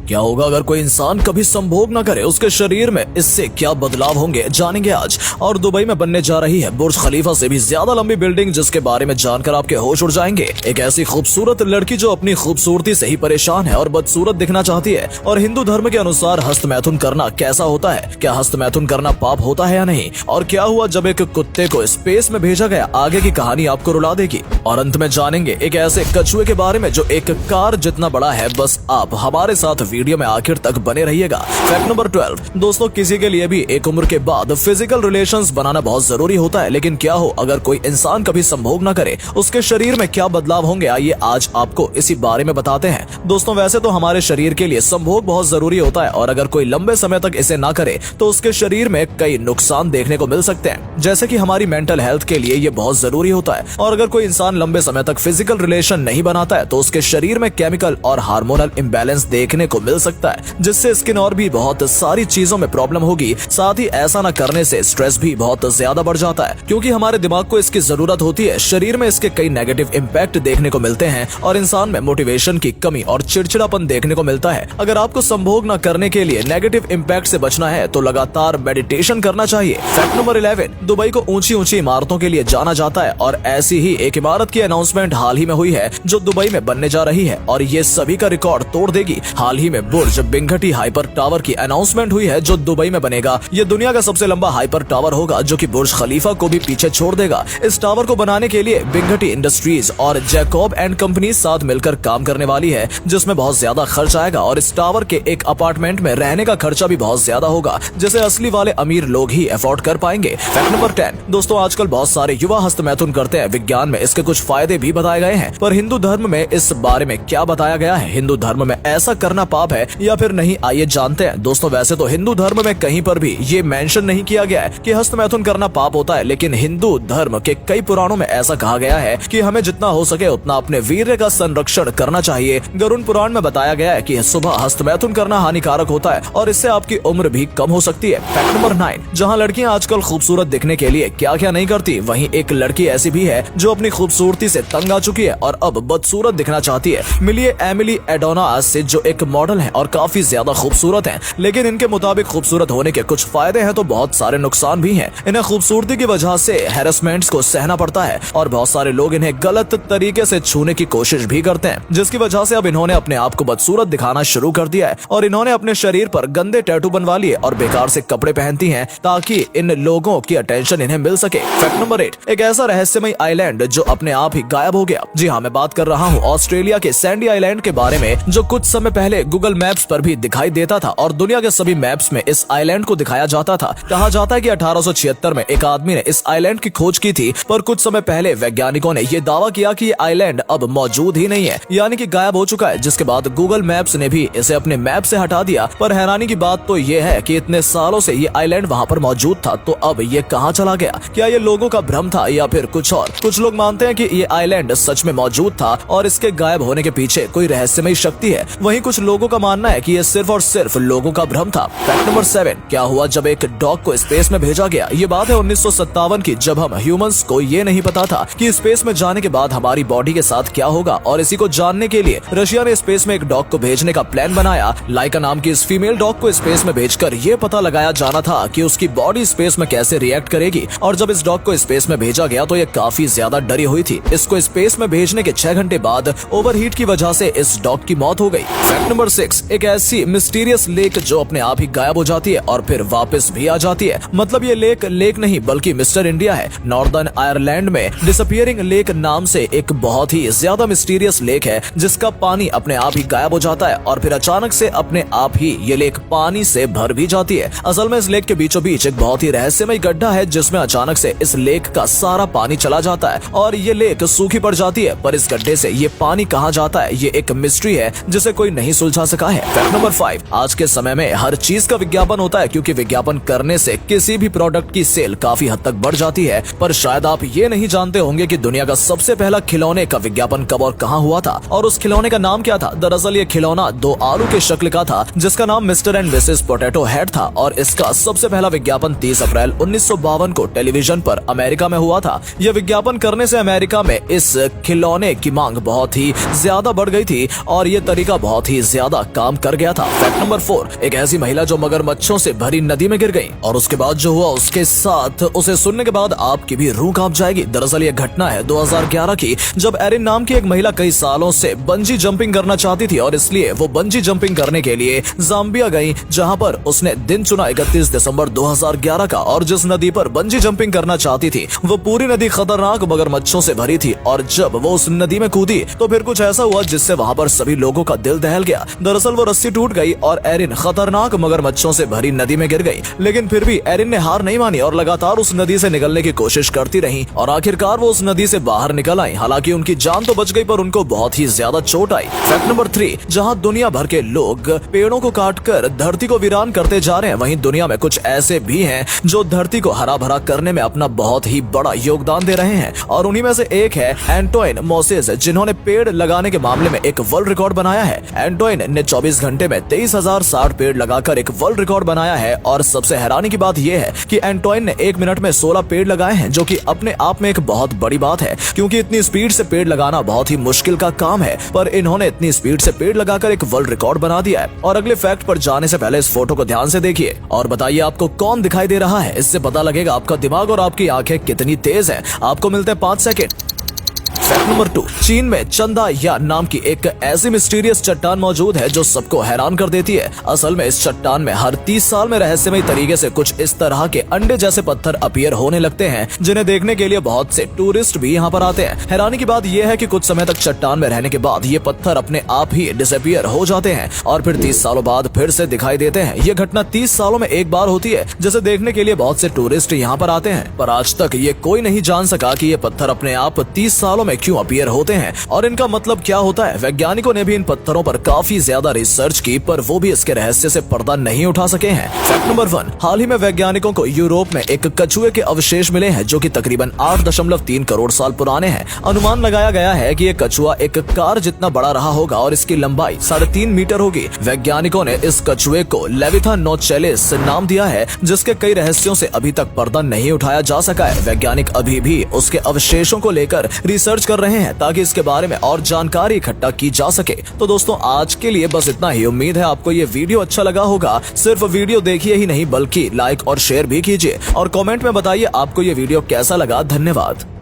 क्या होगा अगर कोई इंसान कभी संभोग न करे, उसके शरीर में इससे क्या बदलाव होंगे, जानेंगे आज। और दुबई में बनने जा रही है बुर्ज खलीफा से भी ज्यादा लंबी बिल्डिंग, जिसके बारे में जानकर आपके होश उड़ जाएंगे। एक ऐसी खूबसूरत लड़की जो अपनी खूबसूरती से ही परेशान है और बदसूरत दिखना चाहती है। और हिंदू धर्म के अनुसार हस्तमैथुन करना कैसा होता है, क्या हस्तमैथुन करना पाप होता है या नहीं, और क्या हुआ जब एक कुत्ते को स्पेस में भेजा गया, आगे की कहानी आपको रुला देगी। और अंत में जानेंगे एक ऐसे कछुए के बारे में जो एक कार जितना बड़ा है। बस आप हमारे साथ वीडियो में आखिर तक बने रहिएगा। फैक्ट नंबर 12 दोस्तों, किसी के लिए भी एक उम्र के बाद फिजिकल रिलेशंस बनाना बहुत जरूरी होता है, लेकिन क्या हो अगर कोई इंसान कभी संभोग न करे, उसके शरीर में क्या बदलाव होंगे, आइए आज आपको इसी बारे में बताते हैं। दोस्तों वैसे तो हमारे शरीर के लिए संभोग बहुत जरूरी होता है, और अगर कोई लंबे समय तक इसे ना करे तो उसके शरीर में कई नुकसान देखने को मिल सकते हैं, जैसे कि हमारी मेंटल हेल्थ के लिए ये बहुत जरूरी होता है। और अगर कोई इंसान लंबे समय तक फिजिकल रिलेशन नहीं बनाता है तो उसके शरीर में केमिकल और हार्मोनल इम्बैलेंस देखने को मिल सकता है, जिससे स्किन और भी बहुत सारी चीजों में प्रॉब्लम होगी। साथ ही ऐसा न करने से स्ट्रेस भी बहुत ज्यादा बढ़ जाता है, क्योंकि हमारे दिमाग को इसकी जरूरत होती है। शरीर में इसके कई नेगेटिव इम्पैक्ट देखने को मिलते हैं और इंसान में मोटिवेशन की कमी और चिड़चिड़ापन देखने को मिलता है। अगर आपको संभोग न करने के लिए नेगेटिव इम्पैक्ट से बचना है तो लगातार मेडिटेशन करना चाहिए। फैक्ट नंबर 11 दुबई को ऊंची ऊंची इमारतों के लिए जाना जाता है, और ऐसी ही एक इमारत की अनाउंसमेंट हाल ही में हुई है जो दुबई में बनने जा रही है, और ये सभी का रिकॉर्ड तोड़ देगी। हाल ही में बुर्ज बिंघटी हाइपर टावर की अनाउंसमेंट हुई है जो दुबई में बनेगा। ये दुनिया का सबसे लंबा हाइपर टावर होगा जो कि बुर्ज खलीफा को भी पीछे छोड़ देगा। इस टावर को बनाने के लिए बिंघटी इंडस्ट्रीज और जैकॉब एंड कंपनी साथ मिलकर काम करने वाली है, जिसमें बहुत ज्यादा खर्च आएगा, और इस टावर के एक अपार्टमेंट में रहने का खर्चा भी बहुत ज्यादा होगा, जिसे असली वाले अमीर लोग ही अफोर्ड कर पाएंगे। फैक्ट नंबर 10 दोस्तों, आजकल बहुत सारे युवा हस्तमैथुन करते हैं। विज्ञान में इसके कुछ फायदे भी बताए गए हैं, पर हिंदू धर्म में इस बारे में क्या बताया गया है, हिंदू धर्म में ऐसा करना पाप है या फिर नहीं, आइए जानते हैं। दोस्तों वैसे तो हिंदू धर्म में कहीं पर भी ये मेंशन नहीं किया गया है कि हस्तमैथुन करना पाप होता है, लेकिन हिंदू धर्म के कई पुराणों में ऐसा कहा गया है कि हमें जितना हो सके उतना अपने वीर्य का संरक्षण करना चाहिए। गरुड़ पुराण में बताया गया है कि सुबह हस्तमैथुन करना हानिकारक होता है और इससे आपकी उम्र भी कम हो सकती है। फैक्ट नंबर 9 जहाँ लड़कियां आजकल खूबसूरत दिखने के लिए क्या क्या नहीं करती, वहीं एक लड़की ऐसी भी है जो अपनी खूबसूरती से तंग आ चुकी है और अब बदसूरत दिखना चाहती है। मिलिए एमिली एडोना से, जो एक मॉडल है और काफी ज्यादा खूबसूरत है, लेकिन इनके मुताबिक खूबसूरत होने के कुछ फायदे हैं तो बहुत सारे नुकसान भी हैं। इन्हें खूबसूरती की वजह से हैरेसमेंट्स को सहना पड़ता है, और बहुत सारे लोग इन्हें गलत तरीके से छूने की कोशिश भी करते हैं, जिसकी वजह से अब इन्होंने अपने आप को बदसूरत दिखाना शुरू कर दिया है, और इन्होंने अपने शरीर पर गंदे टैटू बनवा लिए और बेकार से कपड़े पहनती हैं ताकि इन लोगों की अटेंशन इन्हें मिल सके। फैक्ट नंबर 8 एक ऐसा रहस्यमय आइलैंड जो अपने आप ही गायब हो गया। जी हाँ, मैं बात कर रहा हूँ ऑस्ट्रेलिया के सैंडी आइलैंड के बारे में, जो कुछ समय पहले गूगल मैप्स पर भी दिखाई देता था और दुनिया के सभी मैप्स में इस आइलैंड को दिखाया जाता था। कहा जाता है कि 1876 में एक आदमी ने इस आइलैंड की खोज की थी, पर कुछ समय पहले वैज्ञानिकों ने ये दावा किया कि ये आइलैंड अब मौजूद ही नहीं है, यानी कि गायब हो चुका है, जिसके बाद गूगल मैप्स ने भी इसे अपने मैप से हटा दिया। पर हैरानी की बात तो ये है कि इतने सालों से ये आइलैंड वहाँ पर मौजूद था, तो अब ये कहाँ चला गया? क्या ये लोगों का भ्रम था या फिर कुछ और? कुछ लोग मानते हैं कि ये आइलैंड सच में मौजूद था और इसके गायब होने के पीछे कोई रहस्यमय शक्ति है। वहीं कुछ लोगों का मानना है कि ये सिर्फ और सिर्फ लोगों का भ्रम था। फैक्ट नंबर 7 क्या हुआ जब एक डॉग को स्पेस में भेजा गया? ये बात है 1957 की, जब हम ह्यूमंस को ये नहीं पता था कि स्पेस में जाने के बाद हमारी बॉडी के साथ क्या होगा, और इसी को जानने के लिए रशिया ने स्पेस में एक डॉग को भेजने का प्लान बनाया। लाइका नाम की इस फीमेल डॉग को स्पेस में भेजकर ये पता लगाया जाना था कि उसकी बॉडी स्पेस में कैसे रिएक्ट करेगी, और जब इस डॉग को स्पेस में भेजा गया तो ये काफी ज्यादा डरी हुई थी। इसको स्पेस में भेजने के 6 घंटे बाद ओवरहीट की वजह से इस डॉग की मौत हो गई। फैक्ट नंबर 6 एक ऐसी मिस्टीरियस लेक जो अपने आप ही गायब हो जाती है और फिर वापस भी आ जाती है। मतलब ये लेक नहीं बल्कि मिस्टर इंडिया है। नॉर्दर्न आयरलैंड में डिसअपियरिंग लेक नाम से एक बहुत ही ज्यादा मिस्टीरियस लेक है, जिसका पानी अपने आप ही गायब हो जाता है और फिर अचानक से अपने आप ही ये लेक पानी से भर भी जाती है। असल में इस लेक के बीचों बीच एक बहुत ही रहस्यमय गड्ढा है, जिसमें अचानक से इस लेक का सारा पानी चला जाता है और ये लेक सूखी पड़ जाती है। पर इस गड्ढे से ये पानी कहाँ जाता है, ये एक मिस्ट्री है जिसे कोई नहीं सुलझा सका है। फैक्ट नंबर 5 आज के समय में हर चीज का विज्ञापन होता है, क्योंकि विज्ञापन करने से किसी भी प्रोडक्ट की सेल काफी हद तक बढ़ जाती है। पर शायद आप ये नहीं जानते होंगे कि दुनिया का सबसे पहला खिलौने का विज्ञापन कब और कहाँ हुआ था, और उस खिलौने का नाम क्या था। दरअसल ये खिलौना 2 आलू के शक्ल का था, जिसका नाम mister and Mrs potato head था, और इसका सबसे पहला विज्ञापन 30 अप्रैल 1952 को टेलीविजन पर अमेरिका में हुआ था। यह विज्ञापन करने से अमेरिका में इस खिलौने की मांग बहुत ही ज्यादा बढ़ गई थी, और ये तरीका बहुत ही ज्यादा ज्यादा काम कर गया था। फैक्ट नंबर 4, एक ऐसी महिला जो मगरमच्छों से भरी नदी में गिर गई और उसके बाद जो हुआ उसके साथ, उसे सुनने के बाद आपकी भी रूह कांप जाएगी। दरअसल ये घटना है 2011 की, जब एरिन नाम की एक महिला कई सालों से बंजी जंपिंग करना चाहती थी और इसलिए वो बंजी जंपिंग करने के लिए जाम्बिया गई, जहां पर उसने दिन चुना 31 दिसंबर 2011 का। और जिस नदी पर बंजी जंपिंग करना चाहती थी वो पूरी नदी खतरनाक मगरमच्छों से भरी थी और जब वो उस नदी में कूदी तो फिर कुछ ऐसा हुआ जिससे वहां पर सभी लोगों का दिल दहल गया। दरअसल वो रस्सी टूट गई और एरिन खतरनाक मगरमच्छों से भरी नदी में गिर गई, लेकिन फिर भी एरिन ने हार नहीं मानी और लगातार उस नदी से निकलने की कोशिश करती रही और आखिरकार वो उस नदी से बाहर निकल आई। हालांकि उनकी जान तो बच गई पर उनको बहुत ही ज्यादा चोट आई। फैक्ट नंबर 3, जहां दुनिया भर के लोग पेड़ों को काटकर धरती को वीरान करते जा रहे हैं, वहीं दुनिया में कुछ ऐसे भी हैं जो धरती को हरा भरा करने में अपना बहुत ही बड़ा योगदान दे रहे हैं और उन्हीं में से एक है एंटोइन मोसेस, जिन्होंने पेड़ लगाने के मामले में एक वर्ल्ड रिकॉर्ड बनाया है। एंटोइन ने 24 घंटे में 23,060 पेड़ लगाकर एक वर्ल्ड रिकॉर्ड बनाया है और सबसे हैरानी की बात यह है कि एंटोइन ने 1 मिनट में 16 पेड़ लगाए हैं, जो कि अपने आप में एक बहुत बड़ी बात है क्योंकि इतनी स्पीड से पेड़ लगाना बहुत ही मुश्किल का काम है, पर इन्होंने इतनी स्पीड से पेड़ लगाकर एक वर्ल्ड रिकॉर्ड बना दिया है। और अगले फैक्ट पर जाने से पहले इस फोटो को ध्यान से देखिए और बताइए आपको कौन दिखाई दे रहा है। इससे पता लगेगा आपका दिमाग और आपकी आंखें कितनी तेज है। आपको मिलते हैं 5 सेकेंड। फैक्ट नंबर 2, चीन में चंदा या नाम की एक ऐसी मिस्टीरियस चट्टान मौजूद है जो सबको हैरान कर देती है। असल में इस चट्टान में हर 30 साल में रहस्यमय तरीके से कुछ इस तरह के अंडे जैसे पत्थर अपीयर होने लगते हैं, जिन्हें देखने के लिए बहुत से टूरिस्ट भी यहाँ पर आते हैं। हैरानी की बात यह है कि कुछ समय तक चट्टान में रहने के बाद ये पत्थर अपने आप ही डिसअपीयर हो जाते हैं और फिर 30 सालों बाद फिर से दिखाई देते हैं। ये घटना 30 सालों में एक बार होती है, जिसे देखने के लिए बहुत से टूरिस्ट यहाँ पर आते हैं, पर आज तक ये कोई नहीं जान सका कि ये पत्थर अपने आप 30 सालों में क्यों अपीयर होते हैं और इनका मतलब क्या होता है। वैज्ञानिकों ने भी इन पत्थरों पर काफी ज्यादा रिसर्च की, पर वो भी इसके रहस्य से पर्दा नहीं उठा सके हैं। फैक्ट नंबर 1, हाल ही में वैज्ञानिकों को यूरोप में एक कछुए के अवशेष मिले हैं जो कि तकरीबन 8.3 करोड़ साल पुराने हैं। अनुमान लगाया गया है कि ये कछुआ एक कार जितना बड़ा रहा होगा और इसकी लंबाई 3.5 मीटर होगी। वैज्ञानिकों ने इस कछुए को लेविथानोचेलिस नाम दिया है, जिसके कई रहस्यों से अभी तक पर्दा नहीं उठाया जा सका है। वैज्ञानिक अभी भी उसके अवशेषों को लेकर रिसर्च कर रहे हैं ताकि इसके बारे में और जानकारी इकट्ठा की जा सके। तो दोस्तों आज के लिए बस इतना ही। उम्मीद है आपको ये वीडियो अच्छा लगा होगा। सिर्फ वीडियो देखिए ही नहीं बल्कि लाइक और शेयर भी कीजिए और कमेंट में बताइए आपको ये वीडियो कैसा लगा। धन्यवाद।